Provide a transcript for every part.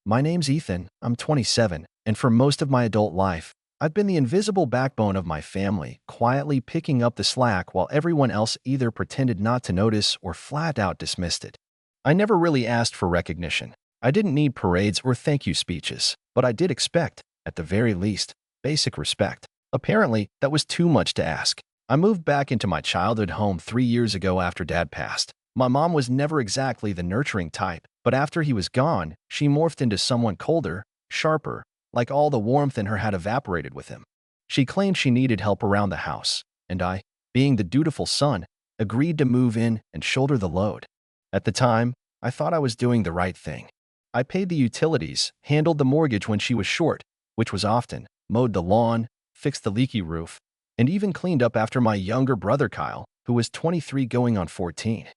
My name's Ethan, I'm 27, and for most of my adult life, I've been the invisible backbone of my family, quietly picking up the slack while everyone else either pretended not to notice or flat out dismissed it. I never really asked for recognition. I didn't need parades or thank you speeches, but I did expect, at the very least, basic respect. Apparently, that was too much to ask. I moved back into my childhood home 3 years ago after Dad passed. My mom was never exactly the nurturing type, but after he was gone, she morphed into someone colder, sharper, like all the warmth in her had evaporated with him. She claimed she needed help around the house, and I, being the dutiful son, agreed to move in and shoulder the load. At the time, I thought I was doing the right thing. I paid the utilities, handled the mortgage when she was short, which was often, mowed the lawn, fixed the leaky roof, and even cleaned up after my younger brother Kyle, who was 23 going on 14.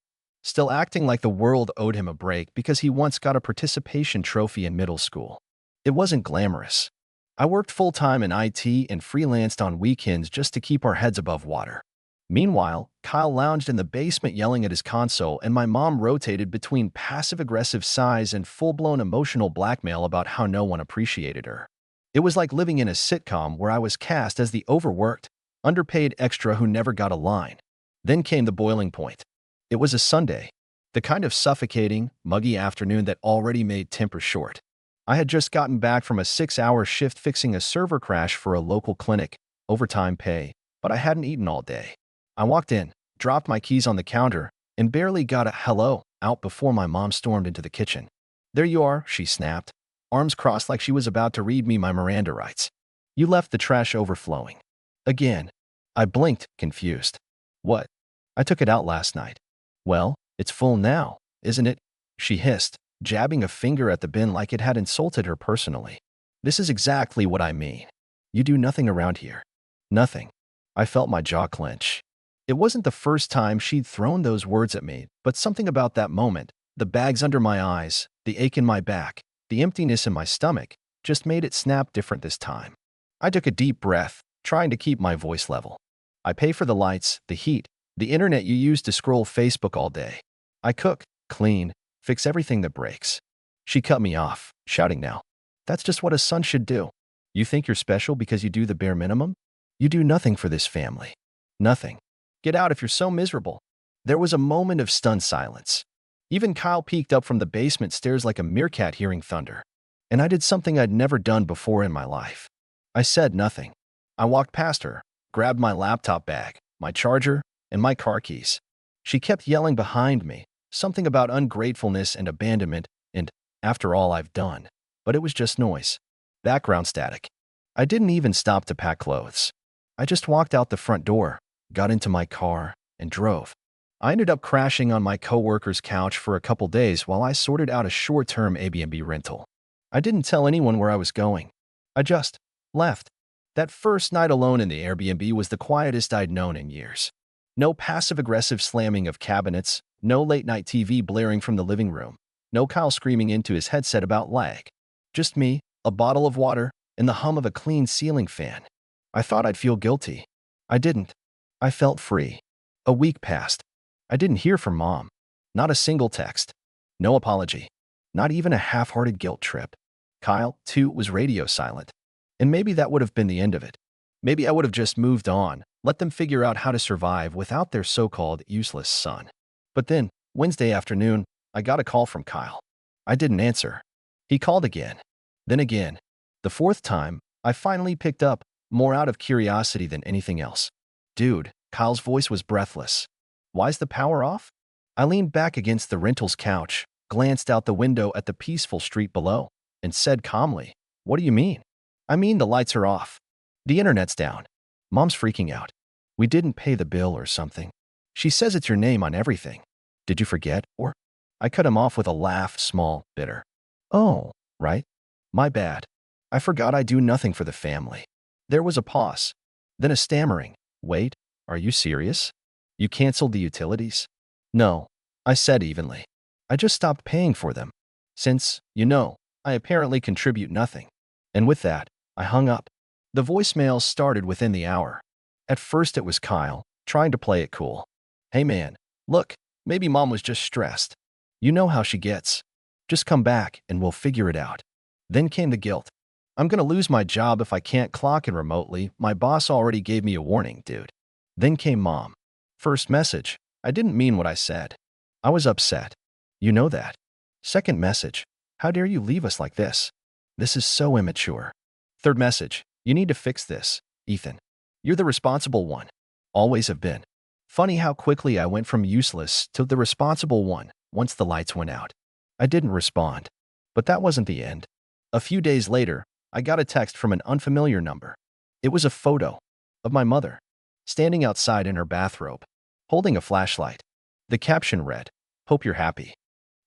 Still acting like the world owed him a break because he once got a participation trophy in middle school. It wasn't glamorous. I worked full-time in IT and freelanced on weekends just to keep our heads above water. Meanwhile, Kyle lounged in the basement yelling at his console, and my mom rotated between passive-aggressive sighs and full-blown emotional blackmail about how no one appreciated her. It was like living in a sitcom where I was cast as the overworked, underpaid extra who never got a line. Then came the boiling point. It was a Sunday, the kind of suffocating, muggy afternoon that already made tempers short. I had just gotten back from a 6-hour shift fixing a server crash for a local clinic, overtime pay, but I hadn't eaten all day. I walked in, dropped my keys on the counter, and barely got a hello out before my mom stormed into the kitchen. "There you are," she snapped, arms crossed like she was about to read me my Miranda rights. "You left the trash overflowing." Again. I blinked, confused. "What?" "I took it out last night." "Well, it's full now, isn't it?" she hissed, jabbing a finger at the bin like it had insulted her personally. "This is exactly what I mean. You do nothing around here." Nothing. I felt my jaw clench. It wasn't the first time she'd thrown those words at me, but something about that moment, the bags under my eyes, the ache in my back, the emptiness in my stomach, just made it snap different this time. I took a deep breath, trying to keep my voice level. "I pay for the lights, the heat, the internet you use to scroll Facebook all day. I cook, clean, fix everything that breaks." She cut me off, shouting now. "That's just what a son should do. You think you're special because you do the bare minimum? You do nothing for this family. Nothing. Get out if you're so miserable." There was a moment of stunned silence. Even Kyle peeked up from the basement stairs like a meerkat hearing thunder. And I did something I'd never done before in my life. I said nothing. I walked past her, grabbed my laptop bag, my charger, and my car keys. She kept yelling behind me, something about ungratefulness and abandonment, and, after all I've done. But it was just noise. Background static. I didn't even stop to pack clothes. I just walked out the front door, got into my car, and drove. I ended up crashing on my coworker's couch for a couple days while I sorted out a short-term Airbnb rental. I didn't tell anyone where I was going. I just left. That first night alone in the Airbnb was the quietest I'd known in years. No passive-aggressive slamming of cabinets, no late-night TV blaring from the living room, no Kyle screaming into his headset about lag. Just me, a bottle of water, and the hum of a clean ceiling fan. I thought I'd feel guilty. I didn't. I felt free. A week passed. I didn't hear from Mom. Not a single text. No apology. Not even a half-hearted guilt trip. Kyle, too, was radio silent. And maybe that would have been the end of it. Maybe I would have just moved on, let them figure out how to survive without their so-called useless son. But then, Wednesday afternoon, I got a call from Kyle. I didn't answer. He called again. Then again. The fourth time, I finally picked up, more out of curiosity than anything else. "Dude," Kyle's voice was breathless. "Why's the power off?" I leaned back against the rental's couch, glanced out the window at the peaceful street below, and said calmly, "What do you mean?" "I mean the lights are off. The internet's down. Mom's freaking out. We didn't pay the bill or something. She says it's your name on everything. Did you forget, or?" I cut him off with a laugh, small, bitter. "Oh, right. My bad. I forgot I do nothing for the family." There was a pause, then a stammering, "Wait, are you serious? You canceled the utilities?" "No," I said evenly. "I just stopped paying for them. Since, I apparently contribute nothing." And with that, I hung up. The voicemails started within the hour. At first it was Kyle, trying to play it cool. "Hey man, look, maybe Mom was just stressed. You know how she gets. Just come back and we'll figure it out." Then came the guilt. I'm gonna lose my job if I can't clock in remotely. My boss already gave me a warning, dude. Then came mom. First message. I didn't mean what I said. I was upset. You know that. Second message. How dare you leave us like this? This is so immature. Third message. You need to fix this, Ethan. You're the responsible one. Always have been. Funny how quickly I went from useless to the responsible one once the lights went out. I didn't respond. But that wasn't the end. A few days later, I got a text from an unfamiliar number. It was a photo of my mother, standing outside in her bathrobe, holding a flashlight. The caption read, "Hope you're happy."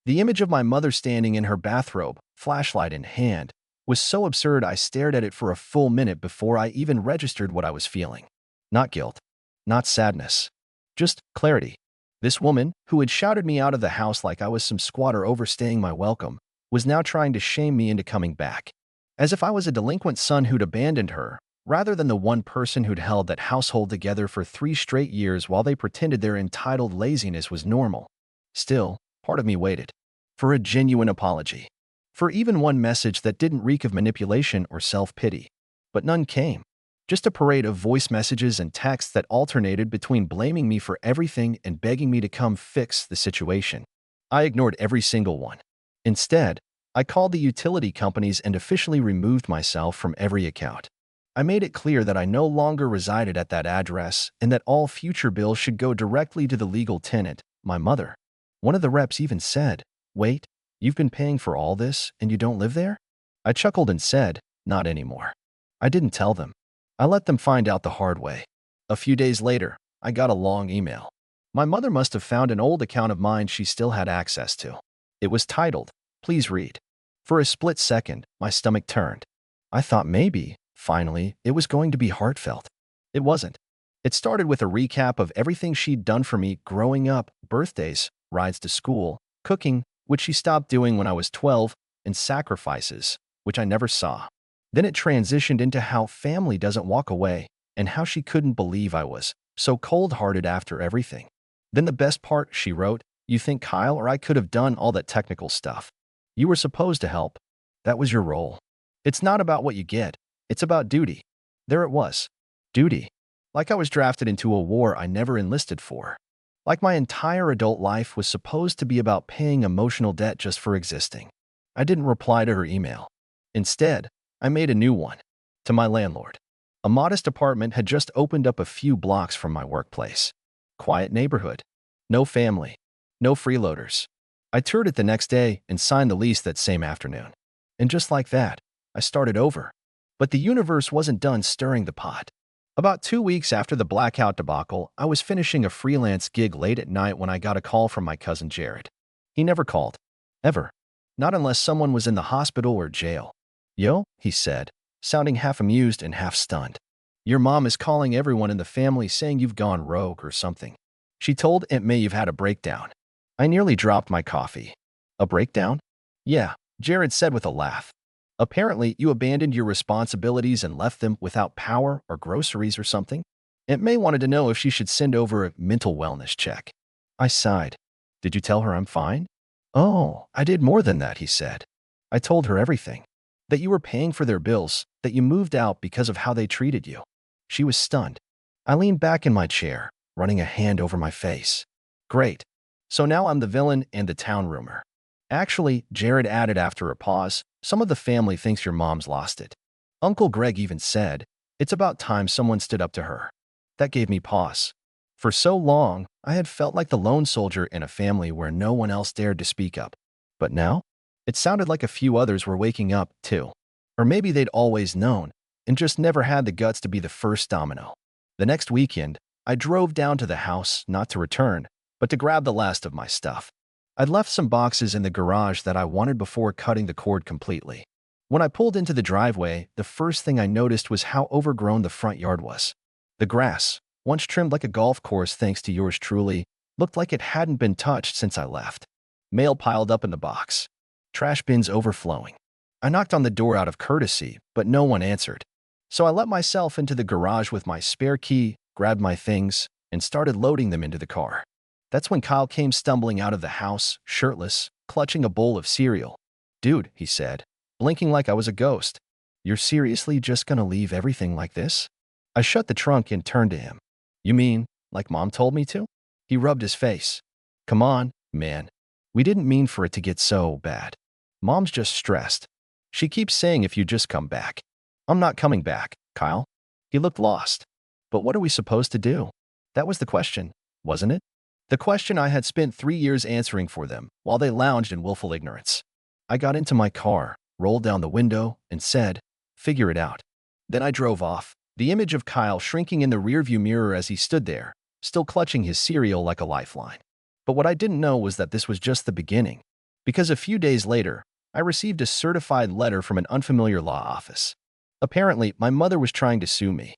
The image of my mother standing in her bathrobe, flashlight in hand, was so absurd I stared at it for a full minute before I even registered what I was feeling. Not guilt, not sadness, just clarity. This woman, who had shouted me out of the house like I was some squatter overstaying my welcome, was now trying to shame me into coming back. As if I was a delinquent son who'd abandoned her, rather than the one person who'd held that household together for 3 straight years while they pretended their entitled laziness was normal. Still, part of me waited. For a genuine apology. For even one message that didn't reek of manipulation or self-pity. But none came. Just a parade of voice messages and texts that alternated between blaming me for everything and begging me to come fix the situation. I ignored every single one. Instead, I called the utility companies and officially removed myself from every account. I made it clear that I no longer resided at that address and that all future bills should go directly to the legal tenant, my mother. One of the reps even said, "Wait, you've been paying for all this and you don't live there?" I chuckled and said, "Not anymore." I didn't tell them. I let them find out the hard way. A few days later, I got a long email. My mother must have found an old account of mine she still had access to. It was titled, "Please read." For a split second, my stomach turned. I thought maybe, finally, it was going to be heartfelt. It wasn't. It started with a recap of everything she'd done for me growing up: birthdays, rides to school, cooking, which she stopped doing when I was 12, and sacrifices, which I never saw. Then it transitioned into how family doesn't walk away, and how she couldn't believe I was so cold-hearted after everything. Then the best part, she wrote, "You think Kyle or I could have done all that technical stuff? You were supposed to help. That was your role. It's not about what you get. It's about duty." There it was. Duty. Like I was drafted into a war I never enlisted for. Like my entire adult life was supposed to be about paying emotional debt just for existing. I didn't reply to her email. Instead, I made a new one. To my landlord. A modest apartment had just opened up a few blocks from my workplace. Quiet neighborhood. No family. No freeloaders. I toured it the next day and signed the lease that same afternoon. And just like that, I started over. But the universe wasn't done stirring the pot. About 2 weeks after the blackout debacle, I was finishing a freelance gig late at night when I got a call from my cousin Jared. He never called. Ever. Not unless someone was in the hospital or jail. "Yo," he said, sounding half amused and half stunned. "Your mom is calling everyone in the family saying you've gone rogue or something. She told Aunt May you've had a breakdown." I nearly dropped my coffee. "A breakdown?" "Yeah," Jared said with a laugh. "Apparently, you abandoned your responsibilities and left them without power or groceries or something. Aunt May wanted to know if she should send over a mental wellness check." I sighed. "Did you tell her I'm fine?" "Oh, I did more than that," he said. "I told her everything. That you were paying for their bills, that you moved out because of how they treated you." She was stunned. I leaned back in my chair, running a hand over my face. "Great. So now I'm the villain and the town rumor." "Actually," Jared added after a pause, "some of the family thinks your mom's lost it. Uncle Greg even said, it's about time someone stood up to her." That gave me pause. For so long, I had felt like the lone soldier in a family where no one else dared to speak up. But now, it sounded like a few others were waking up, too. Or maybe they'd always known, and just never had the guts to be the first domino. The next weekend, I drove down to the house, not to return, but to grab the last of my stuff. I'd left some boxes in the garage that I wanted before cutting the cord completely. When I pulled into the driveway, the first thing I noticed was how overgrown the front yard was. The grass, once trimmed like a golf course thanks to yours truly, looked like it hadn't been touched since I left. Mail piled up in the box. Trash bins overflowing. I knocked on the door out of courtesy, but no one answered. So I let myself into the garage with my spare key, grabbed my things, and started loading them into the car. That's when Kyle came stumbling out of the house, shirtless, clutching a bowl of cereal. "Dude," he said, blinking like I was a ghost. You're seriously just gonna leave everything like this? I shut the trunk and turned to him. You mean, like Mom told me to? He rubbed his face. Come on, man. We didn't mean for it to get so bad. Mom's just stressed. She keeps saying if you just come back. I'm not coming back, Kyle. He looked lost. But what are we supposed to do? That was the question, wasn't it? The question I had spent 3 years answering for them while they lounged in willful ignorance. I got into my car, rolled down the window, and said, figure it out. Then I drove off, the image of Kyle shrinking in the rearview mirror as he stood there, still clutching his cereal like a lifeline. But what I didn't know was that this was just the beginning, because a few days later, I received a certified letter from an unfamiliar law office. Apparently, my mother was trying to sue me.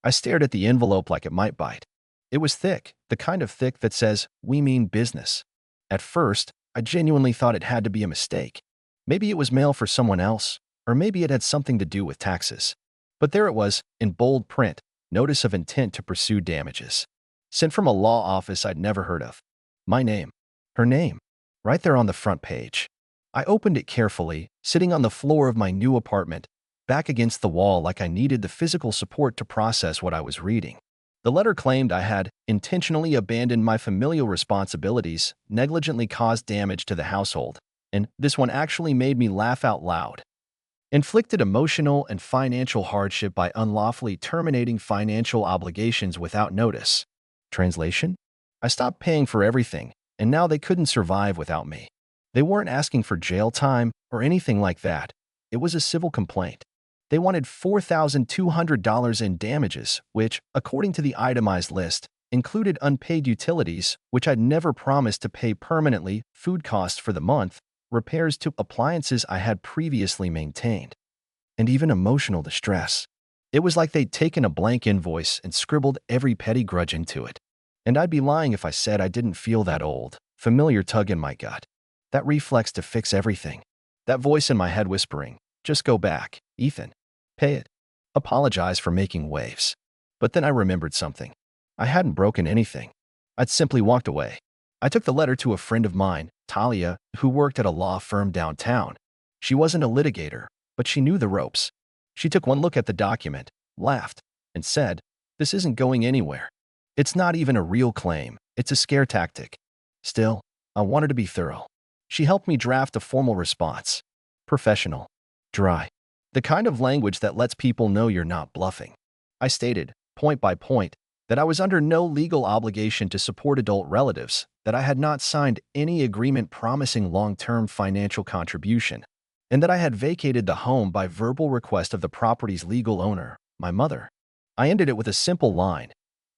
I stared at the envelope like it might bite. It was thick, the kind of thick that says, we mean business. At first, I genuinely thought it had to be a mistake. Maybe it was mail for someone else, or maybe it had something to do with taxes. But there it was, in bold print, notice of intent to pursue damages. Sent from a law office I'd never heard of. My name. Her name. Right there on the front page. I opened it carefully, sitting on the floor of my new apartment, back against the wall like I needed the physical support to process what I was reading. The letter claimed I had intentionally abandoned my familial responsibilities, negligently caused damage to the household, and this one actually made me laugh out loud. Inflicted emotional and financial hardship by unlawfully terminating financial obligations without notice. Translation? I stopped paying for everything, and now they couldn't survive without me. They weren't asking for jail time or anything like that. It was a civil complaint. They wanted $4,200 in damages, which, according to the itemized list, included unpaid utilities, which I'd never promised to pay permanently, food costs for the month, repairs to appliances I had previously maintained, and even emotional distress. It was like they'd taken a blank invoice and scribbled every petty grudge into it. And I'd be lying if I said I didn't feel that old, familiar tug in my gut. That reflex to fix everything. That voice in my head whispering, just go back, Ethan. Pay it. Apologize for making waves. But then I remembered something. I hadn't broken anything. I'd simply walked away. I took the letter to a friend of mine, Talia, who worked at a law firm downtown. She wasn't a litigator, but she knew the ropes. She took one look at the document, laughed, and said, this isn't going anywhere. It's not even a real claim. It's a scare tactic. Still, I wanted to be thorough. She helped me draft a formal response. Professional. Dry. The kind of language that lets people know you're not bluffing. I stated, point by point, that I was under no legal obligation to support adult relatives, that I had not signed any agreement promising long-term financial contribution, and that I had vacated the home by verbal request of the property's legal owner, my mother. I ended it with a simple line.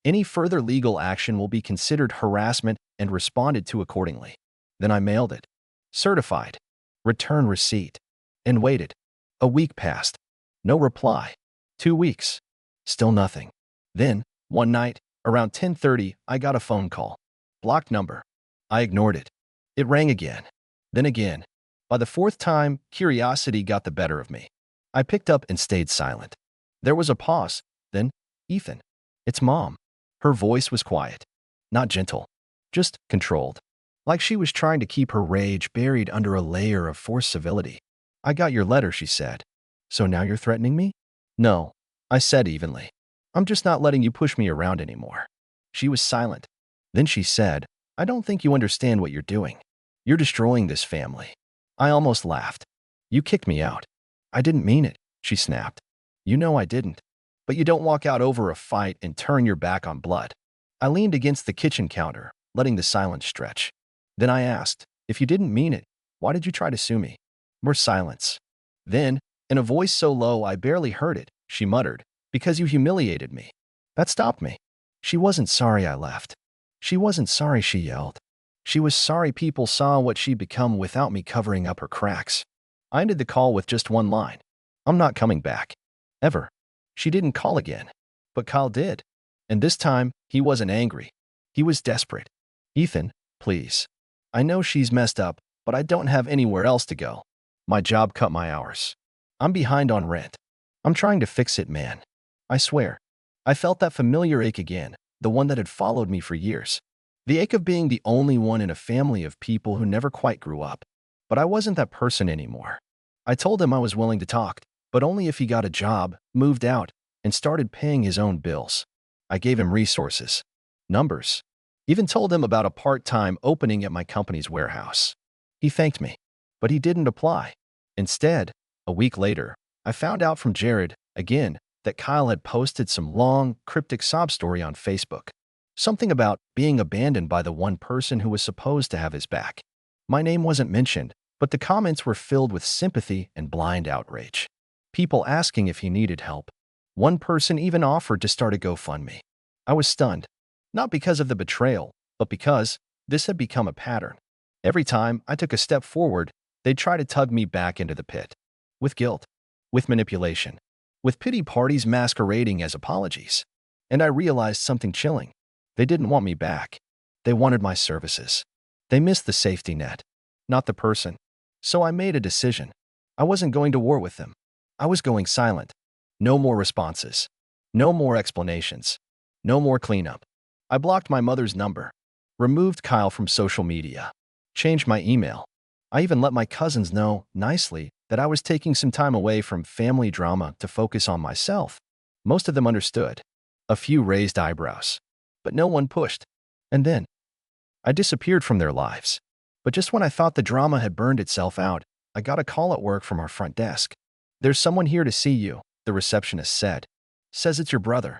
Any further legal action will be considered harassment and responded to accordingly. Then I mailed it. Certified. Return receipt. And waited. A week passed. No reply. 2 weeks. Still nothing. Then, one night, around 10:30, I got a phone call. Blocked number. I ignored it. It rang again. Then again. By the 4th time, curiosity got the better of me. I picked up and stayed silent. There was a pause. Then, Ethan. It's Mom. Her voice was quiet. Not gentle. Just controlled. Like she was trying to keep her rage buried under a layer of forced civility. I got your letter, she said. So now you're threatening me? No, I said evenly. I'm just not letting you push me around anymore. She was silent. Then she said, I don't think you understand what you're doing. You're destroying this family. I almost laughed. You kicked me out. I didn't mean it, she snapped. You know I didn't. But you don't walk out over a fight and turn your back on blood. I leaned against the kitchen counter, letting the silence stretch. Then I asked, if you didn't mean it, why did you try to sue me? More silence. Then, in a voice so low I barely heard it, she muttered, because you humiliated me. That stopped me. She wasn't sorry I left. She wasn't sorry she yelled. She was sorry people saw what she'd become without me covering up her cracks. I ended the call with just one line. I'm not coming back. Ever. She didn't call again. But Kyle did. And this time, he wasn't angry. He was desperate. Ethan, please. I know she's messed up, but I don't have anywhere else to go. My job cut my hours. I'm behind on rent. I'm trying to fix it, man. I swear. I felt that familiar ache again, the one that had followed me for years. The ache of being the only one in a family of people who never quite grew up. But I wasn't that person anymore. I told him I was willing to talk, but only if he got a job, moved out, and started paying his own bills. I gave him resources, numbers, even told him about a part-time opening at my company's warehouse. He thanked me, but he didn't apply. Instead, a week later, I found out from Jared, again, that Kyle had posted some long, cryptic sob story on Facebook. Something about being abandoned by the one person who was supposed to have his back. My name wasn't mentioned, but the comments were filled with sympathy and blind outrage. People asking if he needed help. One person even offered to start a GoFundMe. I was stunned, not because of the betrayal, but because this had become a pattern. Every time I took a step forward, they'd try to tug me back into the pit. With guilt, with manipulation, with pity parties masquerading as apologies. And I realized something chilling. They didn't want me back. They wanted my services. They missed the safety net, not the person. So I made a decision. I wasn't going to war with them. I was going silent. No more responses. No more explanations. No more cleanup. I blocked my mother's number, removed Kyle from social media, changed my email. I even let my cousins know, nicely, that I was taking some time away from family drama to focus on myself. Most of them understood. A few raised eyebrows. But no one pushed. And then, I disappeared from their lives. But just when I thought the drama had burned itself out, I got a call at work from our front desk. "There's someone here to see you," the receptionist said. "Says it's your brother."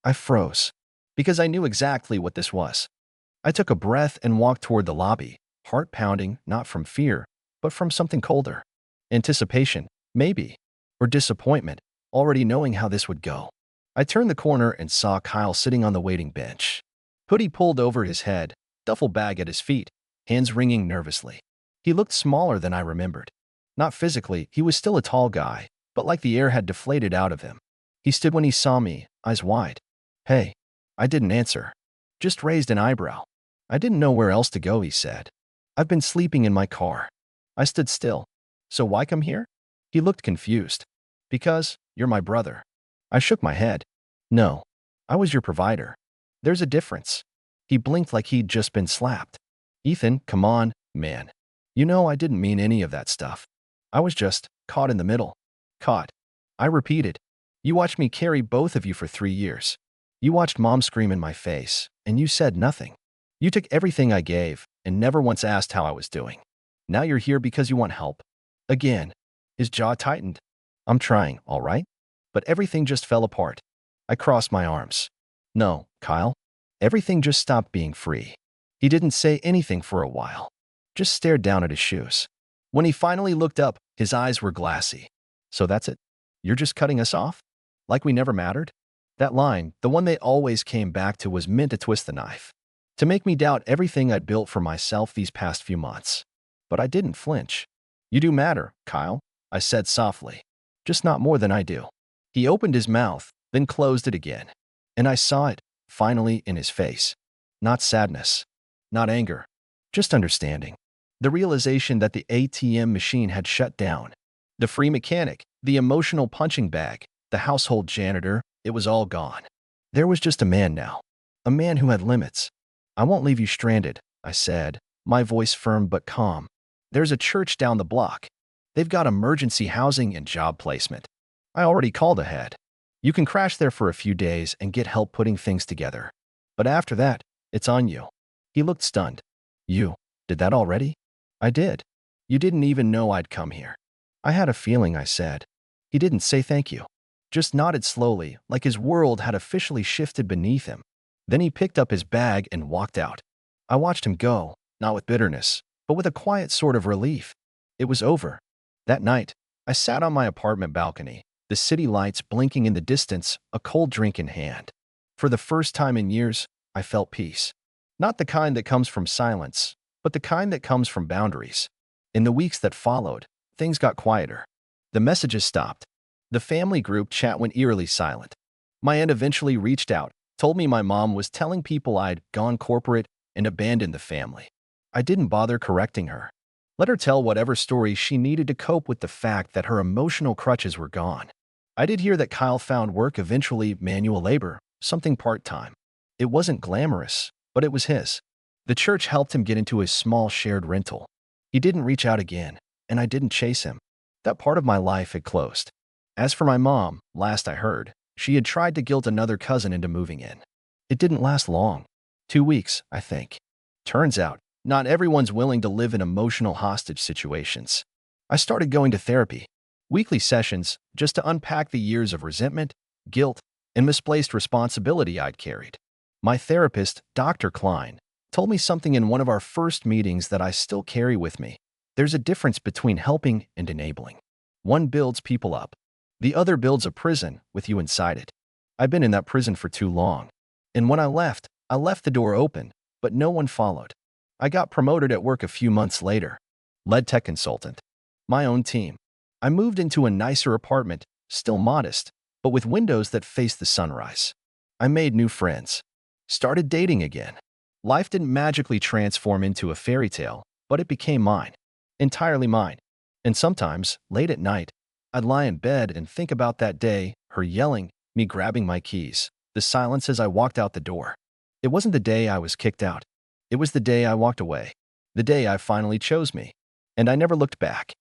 I froze, because I knew exactly what this was. I took a breath and walked toward the lobby, heart pounding, not from fear, but from something colder. Anticipation, maybe, or disappointment, already knowing how this would go. I turned the corner and saw Kyle sitting on the waiting bench. Hoodie pulled over his head, duffel bag at his feet, hands wringing nervously. He looked smaller than I remembered. Not physically, he was still a tall guy, but like the air had deflated out of him. He stood when he saw me, eyes wide. "Hey." I didn't answer, just raised an eyebrow. "I didn't know where else to go," he said. "I've been sleeping in my car." I stood still. "So why come here?" He looked confused. "Because you're my brother." I shook my head. "No, I was your provider. There's a difference." He blinked like he'd just been slapped. "Ethan, come on, man. You know I didn't mean any of that stuff. I was just caught in the middle." "Caught?" I repeated. "You watched me carry both of you for 3 years. You watched Mom scream in my face, and you said nothing. You took everything I gave and never once asked how I was doing. Now you're here because you want help." Again, his jaw tightened. "I'm trying, all right?" But everything just fell apart. I crossed my arms. "No, Kyle." Everything just stopped being free. He didn't say anything for a while, just stared down at his shoes. When he finally looked up, his eyes were glassy. "So that's it? You're just cutting us off? Like we never mattered?" That line, the one they always came back to, was meant to twist the knife, to make me doubt everything I'd built for myself these past few months. But I didn't flinch. "You do matter, Kyle," I said softly. "Just not more than I do." He opened his mouth, then closed it again. And I saw it, finally, in his face. Not sadness, not anger, just understanding. The realization that the ATM machine had shut down. The free mechanic, the emotional punching bag, the household janitor, it was all gone. There was just a man now. A man who had limits. "I won't leave you stranded," I said, my voice firm but calm. "There's a church down the block. They've got emergency housing and job placement. I already called ahead. You can crash there for a few days and get help putting things together. But after that, it's on you." He looked stunned. "You did that already?" "I did. You didn't even know I'd come here." "I had a feeling," I said. He didn't say thank you. Just nodded slowly, like his world had officially shifted beneath him. Then he picked up his bag and walked out. I watched him go, not with bitterness, but with a quiet sort of relief. It was over. That night, I sat on my apartment balcony, the city lights blinking in the distance, a cold drink in hand. For the first time in years, I felt peace. Not the kind that comes from silence, but the kind that comes from boundaries. In the weeks that followed, things got quieter. The messages stopped. The family group chat went eerily silent. My aunt eventually reached out, told me my mom was telling people I'd gone corporate and abandoned the family. I didn't bother correcting her. Let her tell whatever story she needed to cope with the fact that her emotional crutches were gone. I did hear that Kyle found work eventually, manual labor, something part-time. It wasn't glamorous, but it was his. The church helped him get into his small shared rental. He didn't reach out again, and I didn't chase him. That part of my life had closed. As for my mom, last I heard, she had tried to guilt another cousin into moving in. It didn't last long. 2 weeks, I think. Turns out, not everyone's willing to live in emotional hostage situations. I started going to therapy. Weekly sessions, just to unpack the years of resentment, guilt, and misplaced responsibility I'd carried. My therapist, Dr. Klein, told me something in one of our first meetings that I still carry with me. There's a difference between helping and enabling. One builds people up. The other builds a prison with you inside it. I've been in that prison for too long. And when I left the door open, but no one followed. I got promoted at work a few months later. Lead tech consultant. My own team. I moved into a nicer apartment, still modest, but with windows that faced the sunrise. I made new friends. Started dating again. Life didn't magically transform into a fairy tale, but it became mine. Entirely mine. And sometimes, late at night, I'd lie in bed and think about that day, her yelling, me grabbing my keys, the silence as I walked out the door. It wasn't the day I was kicked out. It was the day I walked away. The day I finally chose me. And I never looked back.